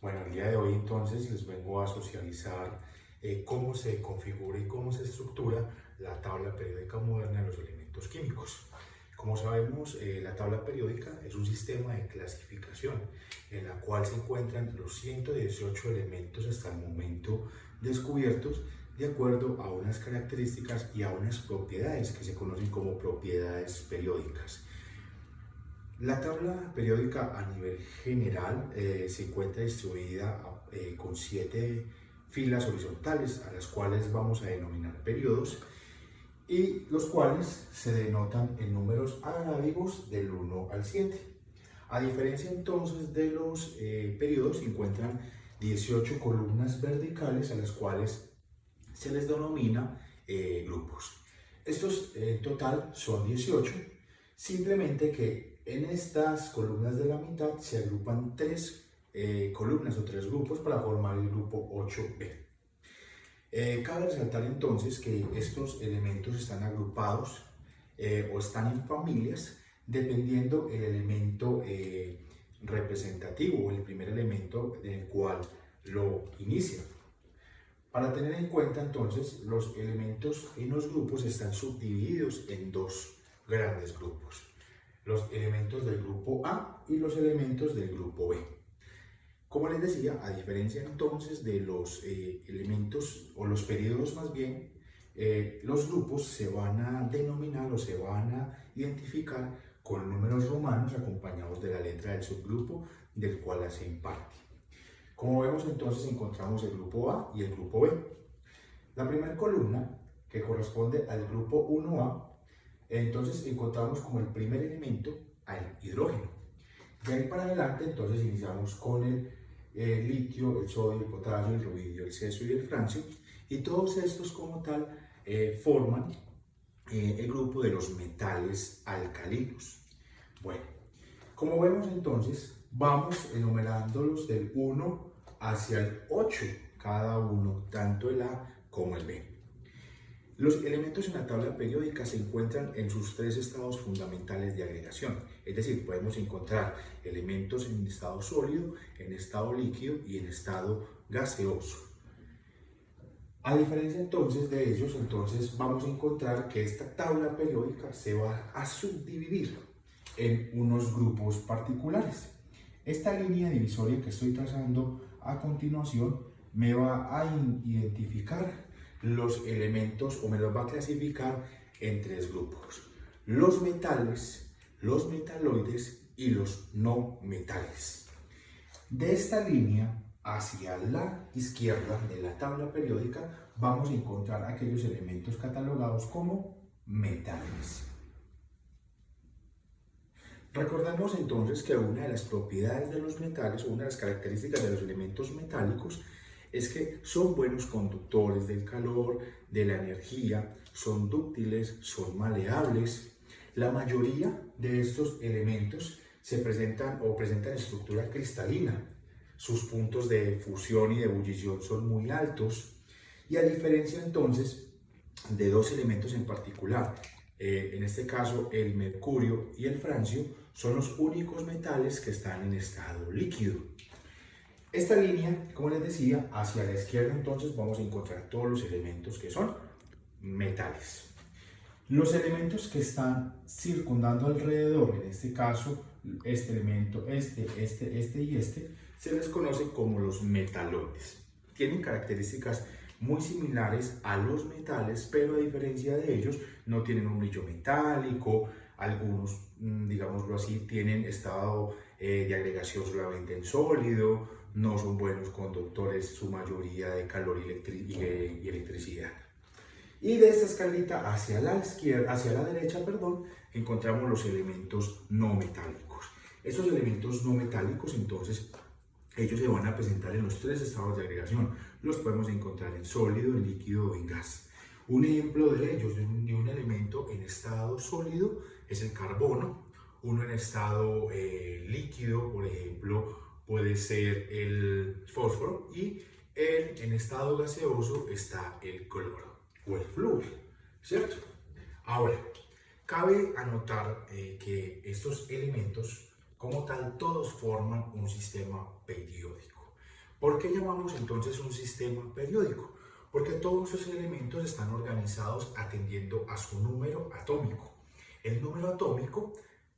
Bueno, el día de hoy entonces les vengo a socializar cómo se configura y cómo se estructura la tabla periódica moderna de los elementos químicos. Como sabemos, la tabla periódica es un sistema de clasificación en la cual se encuentran los 118 elementos hasta el momento descubiertos de acuerdo a unas características y a unas propiedades que se conocen como propiedades periódicas. La tabla periódica a nivel general se encuentra distribuida con 7 filas horizontales a las cuales vamos a denominar periodos y los cuales se denotan en números arábigos del 1 al 7. A diferencia entonces de los periodos, se encuentran 18 columnas verticales a las cuales se les denomina grupos. Estos en total son 18, simplemente que en estas columnas de la mitad se agrupan tres columnas o tres grupos para formar el grupo 8B. Cabe resaltar entonces que estos elementos están agrupados o están en familias dependiendo el elemento representativo o el primer elemento en el cual lo inicia. Para tener en cuenta entonces, los elementos en los grupos están subdivididos en dos grandes grupos: los elementos del grupo A y los elementos del grupo B. Como les decía, a diferencia entonces de los elementos o los periodos más bien, los grupos se van a denominar o se van a identificar con números romanos acompañados de la letra del subgrupo del cual hacen parte. Como vemos entonces encontramos el grupo A y el grupo B. La primera columna, que corresponde al grupo 1A, entonces encontramos como el primer elemento al hidrógeno. De ahí para adelante entonces iniciamos con el litio, el sodio, el potasio, el rubidio, el cesio y el francio, y todos estos como tal forman el grupo de los metales alcalinos. Bueno, como vemos entonces, vamos enumerándolos del 1 hacia el 8, cada uno, tanto el A como el B. Los elementos en la tabla periódica se encuentran en sus tres estados fundamentales de agregación, es decir, podemos encontrar elementos en estado sólido, en estado líquido y en estado gaseoso. A diferencia entonces de ellos, entonces vamos a encontrar que esta tabla periódica se va a subdividir en unos grupos particulares. Esta línea divisoria que estoy trazando a continuación me va a identificar los elementos o me los va a clasificar en tres grupos: los metales, los metaloides y los no metales. De esta línea hacia la izquierda de la tabla periódica vamos a encontrar aquellos elementos catalogados como metales. Recordemos entonces que una de las propiedades de los metales, o una de las características de los elementos metálicos, es que son buenos conductores del calor, de la energía, son dúctiles, son maleables. La mayoría de estos elementos se presentan estructura cristalina. Sus puntos de fusión y de ebullición son muy altos, y a diferencia entonces de dos elementos en particular, en este caso el mercurio y el francio, son los únicos metales que están en estado líquido. Esta línea, como les decía, hacia la izquierda entonces vamos a encontrar todos los elementos que son metales. Los elementos que están circundando alrededor, en este caso este elemento, este y este, se les conoce como los metaloides. Tienen características muy similares a los metales, pero a diferencia de ellos no tienen un brillo metálico. Algunos, digámoslo así, tienen estado de agregación solamente en sólido, no son buenos conductores su mayoría de calor y electricidad. Y de esta escalita hacia la izquierda, hacia la derecha, perdón, encontramos los elementos no metálicos. Estos elementos no metálicos, entonces, ellos se van a presentar en los tres estados de agregación. Los podemos encontrar en sólido, en líquido o en gas. Un ejemplo de ellos, de un elemento en estado sólido, es el carbono. Uno en estado líquido, por ejemplo, puede ser el fósforo, y en estado gaseoso está el cloro o el flúor, ¿cierto? Ahora, cabe anotar que estos elementos, como tal, todos forman un sistema periódico. ¿Por qué llamamos entonces un sistema periódico? Porque todos esos elementos están organizados atendiendo a su número atómico. El número atómico,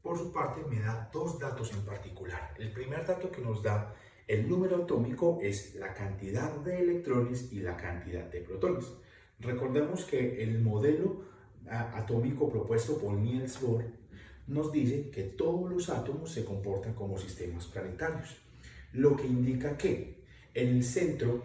por su parte, me da dos datos en particular. El primer dato que nos da el número atómico es la cantidad de electrones y la cantidad de protones. Recordemos que el modelo atómico propuesto por Niels Bohr nos dice que todos los átomos se comportan como sistemas planetarios, lo que indica que en el centro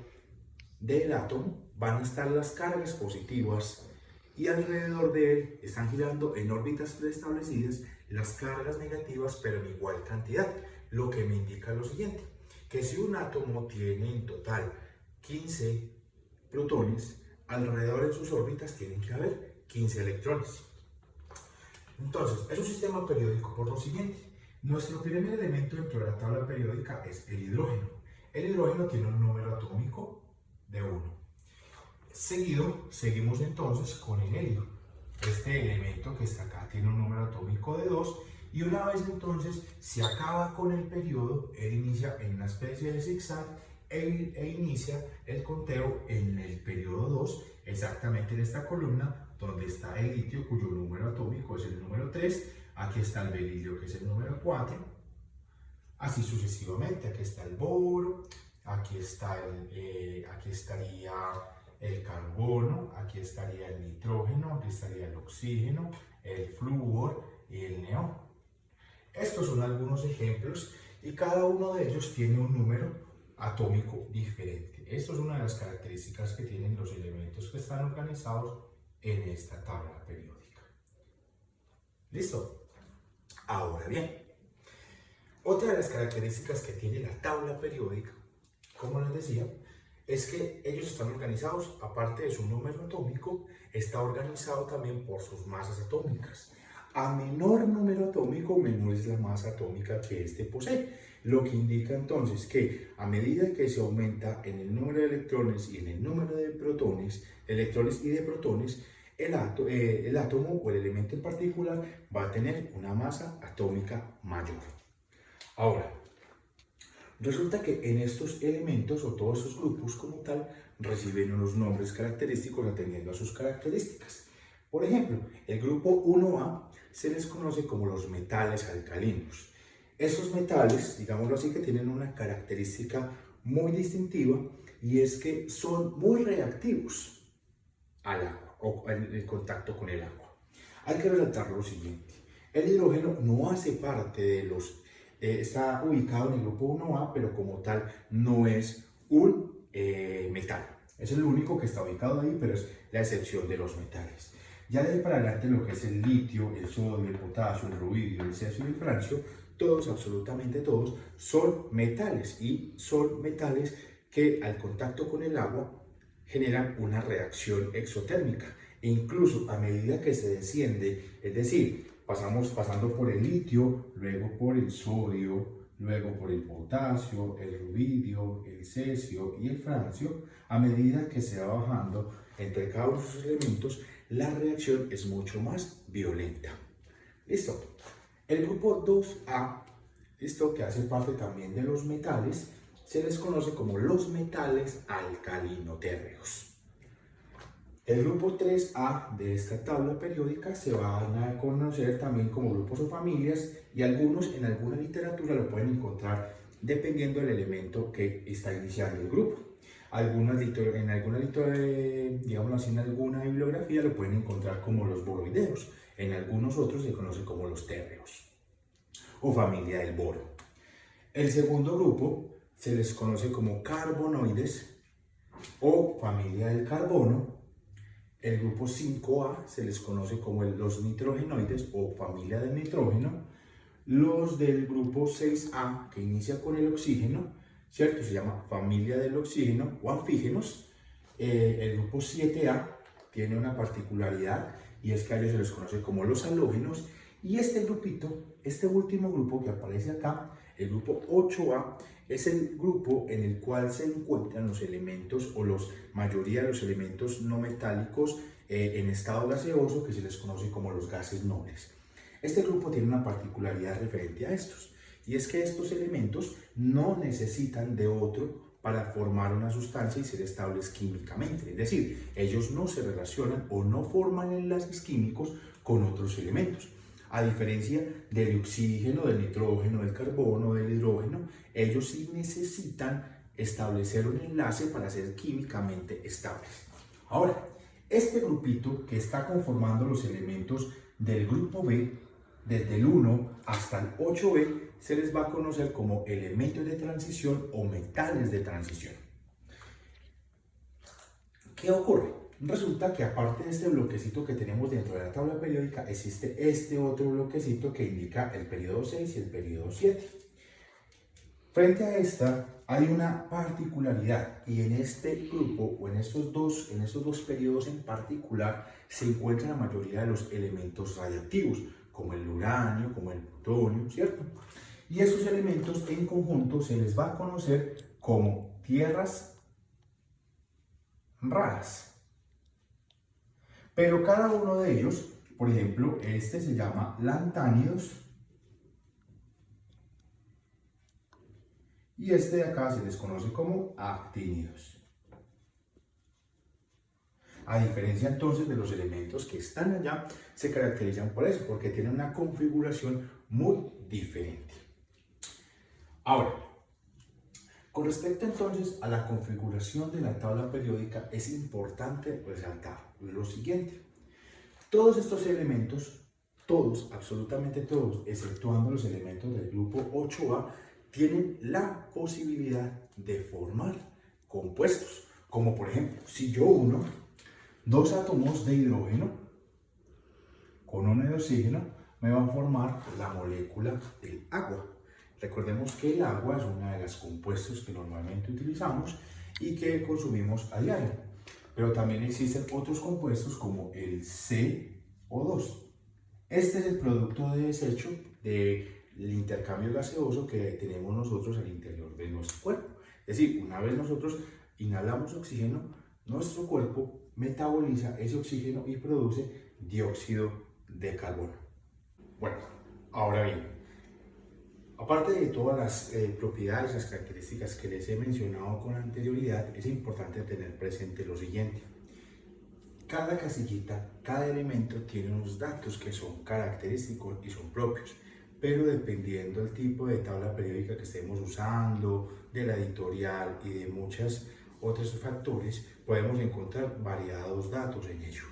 del átomo van a estar las cargas positivas y alrededor de él están girando en órbitas preestablecidas las cargas negativas, pero en igual cantidad, lo que me indica lo siguiente, que si un átomo tiene en total 15 protones, alrededor de sus órbitas tienen que haber 15 electrones. Entonces, es un sistema periódico por lo siguiente. Nuestro primer elemento dentro de la tabla periódica es el hidrógeno. El hidrógeno tiene un número atómico de 1. Seguimos entonces con el helio. Este elemento que está acá tiene un número atómico de 2 y una vez entonces se acaba con el periodo, él inicia en una especie de zigzag e inicia el conteo en el periodo 2, exactamente en esta columna donde está el litio, cuyo número atómico es el número 3, aquí está el berilio, que es el número 4, así sucesivamente. Aquí está el boro, aquí estaría el carbono, aquí estaría el nitrógeno, aquí estaría el oxígeno, el flúor y el neón. Estos son algunos ejemplos y cada uno de ellos tiene un número atómico diferente. Esto es una de las características que tienen los elementos que están organizados en esta tabla periódica. ¿Listo? Ahora bien, otra de las características que tiene la tabla periódica, como les decía, es que ellos están organizados, aparte de su número atómico, está organizado también por sus masas atómicas. A menor número atómico, menor es la masa atómica que éste posee, lo que indica entonces que a medida que se aumenta en el número de electrones y en el número de protones, electrones y de protones, el átomo o el elemento en particular va a tener una masa atómica mayor. Ahora, resulta que en estos elementos o todos esos grupos como tal reciben unos nombres característicos atendiendo a sus características. Por ejemplo, el grupo 1A se les conoce como los metales alcalinos. Estos metales, digámoslo así, que tienen una característica muy distintiva y es que son muy reactivos al agua o en el contacto con el agua. Hay que resaltar lo siguiente: el hidrógeno no hace parte de los está ubicado en el grupo 1A, pero como tal no es un metal. Es el único que está ubicado ahí, pero es la excepción de los metales. Ya de ahí para adelante lo que es el litio, el sodio, el potasio, el rubidio, el cesio y el francio, todos, absolutamente todos, son metales y son metales que al contacto con el agua generan una reacción exotérmica. E incluso a medida que se desciende, es decir, pasando por el litio, luego por el sodio, luego por el potasio, el rubidio, el cesio y el francio, a medida que se va bajando entre cada uno de esos elementos, la reacción es mucho más violenta. ¿Listo? El grupo 2A, ¿listo?, que hace parte también de los metales, se les conoce como los metales alcalinotérreos. El grupo 3A de esta tabla periódica se van a conocer también como grupos o familias y algunos en alguna literatura lo pueden encontrar dependiendo del elemento que está iniciando el grupo. Digámoslo así, en alguna bibliografía lo pueden encontrar como los boroideos, en algunos otros se conoce como los térreos o familia del boro. El segundo grupo se les conoce como carbonoides o familia del carbono. El grupo 5A se les conoce como los nitrogenoides o familia del nitrógeno. Los del grupo 6A, que inicia con el oxígeno, ¿cierto?, se llama familia del oxígeno o anfígenos. El grupo 7A tiene una particularidad y es que a ellos se les conoce como los halógenos. Y este grupito, este último grupo que aparece acá, el grupo 8A, es el grupo en el cual se encuentran los elementos o la mayoría de los elementos no metálicos en estado gaseoso, que se les conoce como los gases nobles. Este grupo tiene una particularidad referente a estos, y es que estos elementos no necesitan de otro para formar una sustancia y ser estables químicamente. Es decir, ellos no se relacionan o no forman enlaces químicos con otros elementos. A diferencia del oxígeno, del nitrógeno, del carbono, del hidrógeno, ellos sí necesitan establecer un enlace para ser químicamente estables. Ahora, este grupito que está conformando los elementos del grupo B, desde el 1 hasta el 8B, se les va a conocer como elementos de transición o metales de transición. ¿Qué ocurre? Resulta que aparte de este bloquecito que tenemos dentro de la tabla periódica, existe este otro bloquecito que indica el periodo 6 y el periodo 7. Frente a esta hay una particularidad, y en este grupo o en estos dos periodos en particular se encuentra la mayoría de los elementos radiactivos, como el uranio, como el plutonio, ¿cierto? Y estos elementos en conjunto se les va a conocer como tierras raras. Pero cada uno de ellos, por ejemplo, este se llama lantánidos y este de acá se les conoce como actínidos. A diferencia entonces de los elementos que están allá, se caracterizan por eso, porque tienen una configuración muy diferente. Ahora, con respecto entonces a la configuración de la tabla periódica, es importante resaltar lo siguiente. Todos estos elementos, todos, absolutamente todos, exceptuando los elementos del grupo 8A, tienen la posibilidad de formar compuestos, como por ejemplo, si yo uno dos átomos de hidrógeno con uno de oxígeno, me van a formar la molécula del agua. Recordemos que el agua es uno de los compuestos que normalmente utilizamos y que consumimos a diario. Pero también existen otros compuestos como el CO2. Este es el producto de desecho del intercambio gaseoso que tenemos nosotros al interior de nuestro cuerpo. Es decir, una vez nosotros inhalamos oxígeno, nuestro cuerpo metaboliza ese oxígeno y produce dióxido de carbono. Bueno, ahora bien, aparte de todas las propiedades, las características que les he mencionado con anterioridad, es importante tener presente lo siguiente. Cada casillita, cada elemento tiene unos datos que son característicos y son propios, pero dependiendo del tipo de tabla periódica que estemos usando, de la editorial y de muchos otros factores, podemos encontrar variados datos en ello.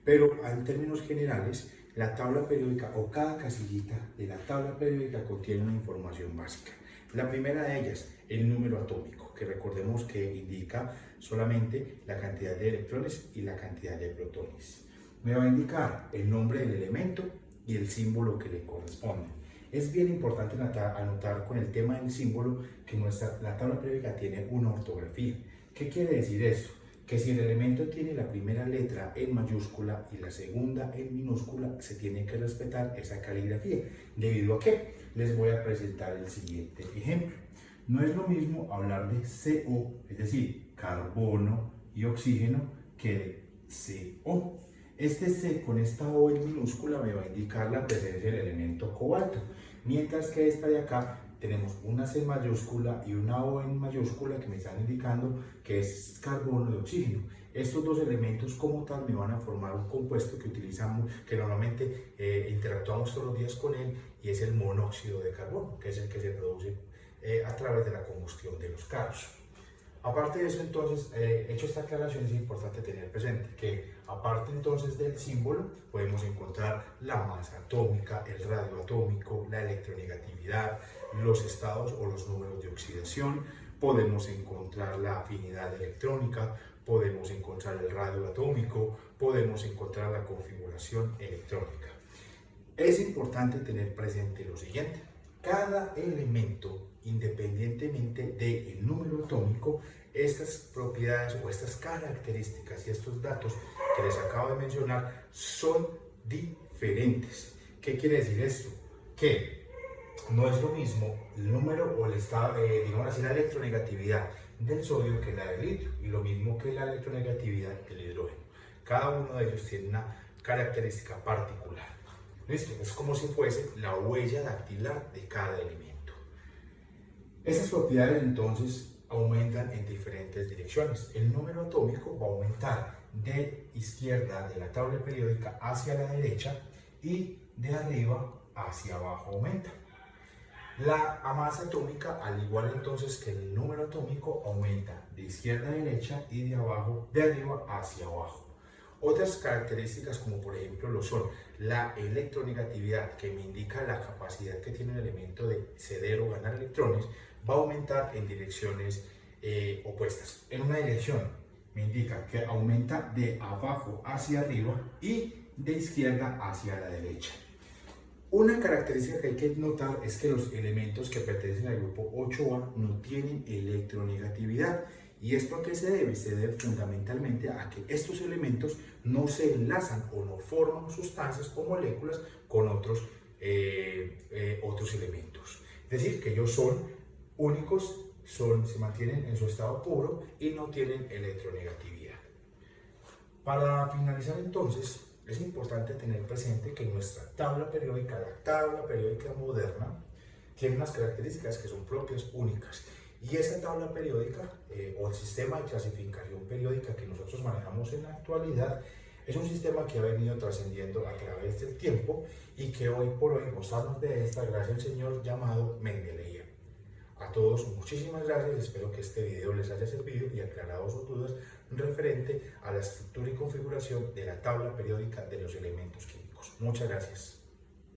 Pero en términos generales, la tabla periódica o cada casillita de la tabla periódica contiene una información básica. La primera de ellas, el número atómico, que recordemos que indica solamente la cantidad de electrones y la cantidad de protones. Me va a indicar el nombre del elemento y el símbolo que le corresponde. Es bien importante anotar con el tema del símbolo que la tabla periódica tiene una ortografía. ¿Qué quiere decir esto? Que si el elemento tiene la primera letra en mayúscula y la segunda en minúscula, se tiene que respetar esa caligrafía. ¿Debido a qué? Les voy a presentar el siguiente ejemplo. No es lo mismo hablar de CO, es decir, carbono y oxígeno, que de CO. Este C con esta O en minúscula me va a indicar la presencia del elemento cobalto, mientras que esta de acá tenemos una C mayúscula y una O en mayúscula que me están indicando que es carbono y oxígeno. Estos dos elementos como tal me van a formar un compuesto que utilizamos, que normalmente interactuamos todos los días con él, y es el monóxido de carbono, que es el que se produce a través de la combustión de los carros. Aparte de eso, entonces, hecho esta aclaración, es importante tener presente que aparte entonces del símbolo, podemos encontrar la masa atómica, el radio atómico, la electronegatividad, los estados o los números de oxidación, podemos encontrar la afinidad electrónica, podemos encontrar el radio atómico, podemos encontrar la configuración electrónica. Es importante tener presente lo siguiente: cada elemento, independientemente del número atómico, estas propiedades o estas características y estos datos que les acabo de mencionar son diferentes. ¿Qué quiere decir esto? Que no es lo mismo el número o el estado, digamos así, la electronegatividad del sodio que la del litio, y lo mismo que la electronegatividad del hidrógeno. Cada uno de ellos tiene una característica particular. ¿Listo? Es como si fuese la huella dactilar de cada elemento. Esas propiedades entonces aumentan en diferentes direcciones. El número atómico va a aumentar de izquierda de la tabla periódica hacia la derecha y de arriba hacia abajo aumenta. La masa atómica, al igual entonces que el número atómico, aumenta de izquierda a derecha y de arriba hacia abajo. Otras características, como por ejemplo lo son la electronegatividad, que me indica la capacidad que tiene el elemento de ceder o ganar electrones, va a aumentar en direcciones opuestas. En una dirección me indica que aumenta de abajo hacia arriba y de izquierda hacia la derecha. Una característica que hay que notar es que los elementos que pertenecen al grupo 8A no tienen electronegatividad. ¿Y esto a qué se debe? Se debe fundamentalmente a que estos elementos no se enlazan o no forman sustancias o moléculas con otros elementos. Es decir, que ellos son únicos, se mantienen en su estado puro y no tienen electronegatividad. Para finalizar entonces, es importante tener presente que nuestra tabla periódica, la tabla periódica moderna, tiene unas características que son propias, únicas. Y esa tabla periódica o el sistema de clasificación periódica que nosotros manejamos en la actualidad es un sistema que ha venido trascendiendo a través del tiempo y que hoy por hoy gozamos de esta gracia del Señor llamado Mendeleev. A todos muchísimas gracias, espero que este video les haya servido y aclarado sus dudas referente a la estructura y configuración de la tabla periódica de los elementos químicos. Muchas gracias.